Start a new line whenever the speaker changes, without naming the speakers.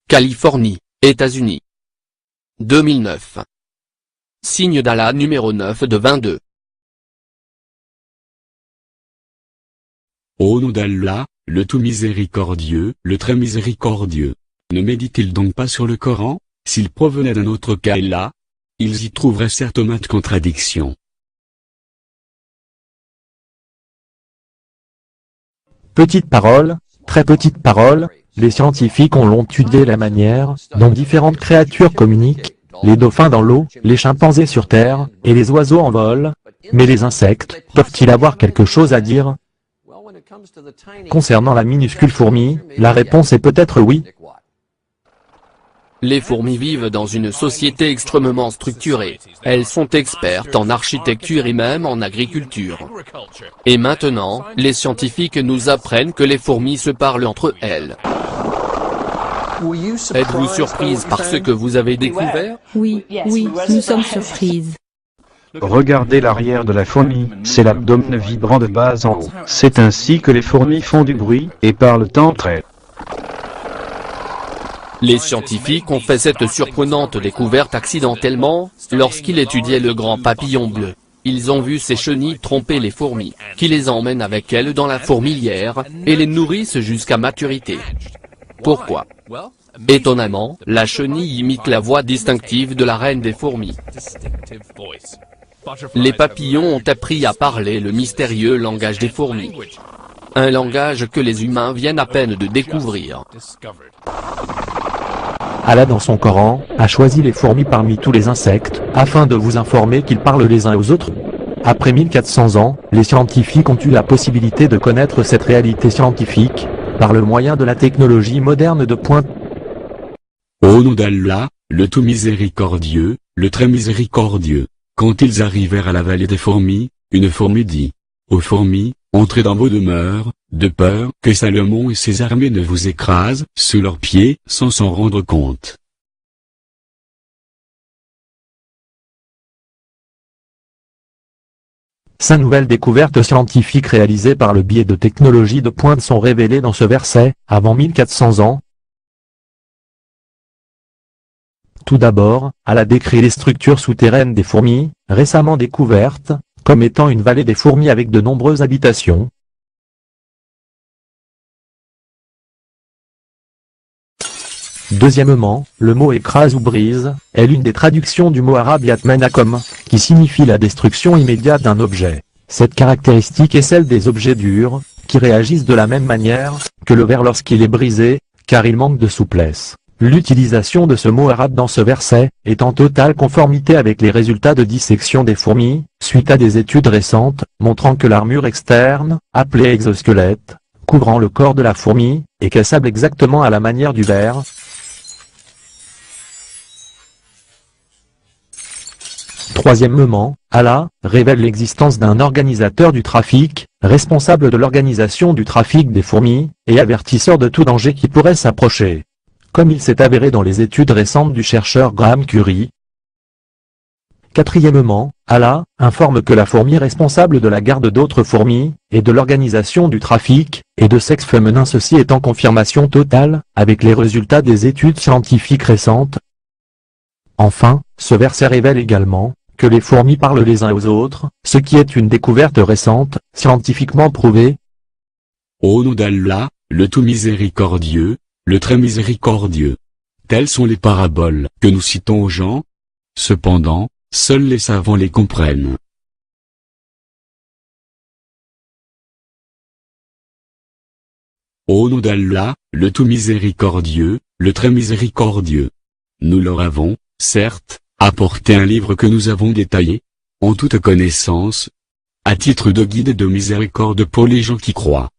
Californie, États-Unis. 2009. Signe d'Allah numéro 9 de 22.
Au nom d'Allah, le tout miséricordieux, le très miséricordieux. Ne médite-t-il donc pas sur le Coran? S'il provenait d'un autre qu'Allah, ils y trouveraient certes maintes contradictions.
Petite parole, très petite parole, les scientifiques ont étudié la manière dont différentes créatures communiquent, les dauphins dans l'eau, les chimpanzés sur terre, et les oiseaux en vol. Mais les insectes, peuvent-ils avoir quelque chose à dire? Concernant la minuscule fourmi, la réponse est peut-être oui.
Les fourmis vivent dans une société extrêmement structurée. Elles sont expertes en architecture et même en agriculture. Et maintenant, les scientifiques nous apprennent que les fourmis se parlent entre elles. Êtes-vous surprise par ce que vous avez découvert?
Oui, nous sommes surprises.
Regardez l'arrière de la fourmi, c'est l'abdomen vibrant de bas en haut. C'est ainsi que les fourmis font du bruit et parlent entre elles.
Les scientifiques ont fait cette surprenante découverte accidentellement, lorsqu'ils étudiaient le grand papillon bleu. Ils ont vu ces chenilles tromper les fourmis, qui les emmènent avec elles dans la fourmilière, et les nourrissent jusqu'à maturité. Pourquoi? Étonnamment, la chenille imite la voix distinctive de la reine des fourmis. Les papillons ont appris à parler le mystérieux langage des fourmis. Un langage que les humains viennent à peine de découvrir.
Allah dans son Coran, a choisi les fourmis parmi tous les insectes, afin de vous informer qu'ils parlent les uns aux autres. Après 1400 ans, les scientifiques ont eu la possibilité de connaître cette réalité scientifique, par le moyen de la technologie moderne de pointe.
Au nom d'Allah, le tout miséricordieux, le très miséricordieux. Quand ils arrivèrent à la vallée des fourmis, une fourmi dit aux fourmis, entrez dans vos demeures, de peur que Salomon et ses armées ne vous écrasent sous leurs pieds sans s'en rendre compte.
Cinq nouvelles découvertes scientifiques réalisées par le biais de technologies de pointe sont révélées dans ce verset, avant 1400 ans. Tout d'abord, Allah décrit les structures souterraines des fourmis, récemment découvertes, comme étant une vallée des fourmis avec de nombreuses habitations. Deuxièmement, le mot écrase ou brise, est l'une des traductions du mot arabe yatmanakum, qui signifie la destruction immédiate d'un objet. Cette caractéristique est celle des objets durs, qui réagissent de la même manière que le verre lorsqu'il est brisé, car il manque de souplesse. L'utilisation de ce mot arabe dans ce verset est en totale conformité avec les résultats de dissection des fourmis, suite à des études récentes, montrant que l'armure externe, appelée exosquelette, couvrant le corps de la fourmi, est cassable exactement à la manière du verre. Troisièmement, Allah révèle l'existence d'un organisateur du trafic, responsable de l'organisation du trafic des fourmis, et avertisseur de tout danger qui pourrait s'approcher. Comme il s'est avéré dans les études récentes du chercheur Graham Curie. Quatrièmement, Allah informe que la fourmi responsable de la garde d'autres fourmis, et de l'organisation du trafic, est de sexe féminin, ceci est en confirmation totale, avec les résultats des études scientifiques récentes. Enfin, ce verset révèle également que les fourmis parlent les uns aux autres, ce qui est une découverte récente, scientifiquement prouvée.
Au nom d'Allah, le tout miséricordieux, le très miséricordieux. Telles sont les paraboles que nous citons aux gens. Cependant, seuls les savants les comprennent. Au nom d'Allah, le tout miséricordieux, le très miséricordieux. Nous leur avons, certes, apporté un livre que nous avons détaillé, en toute connaissance, à titre de guide et de miséricorde pour les gens qui croient.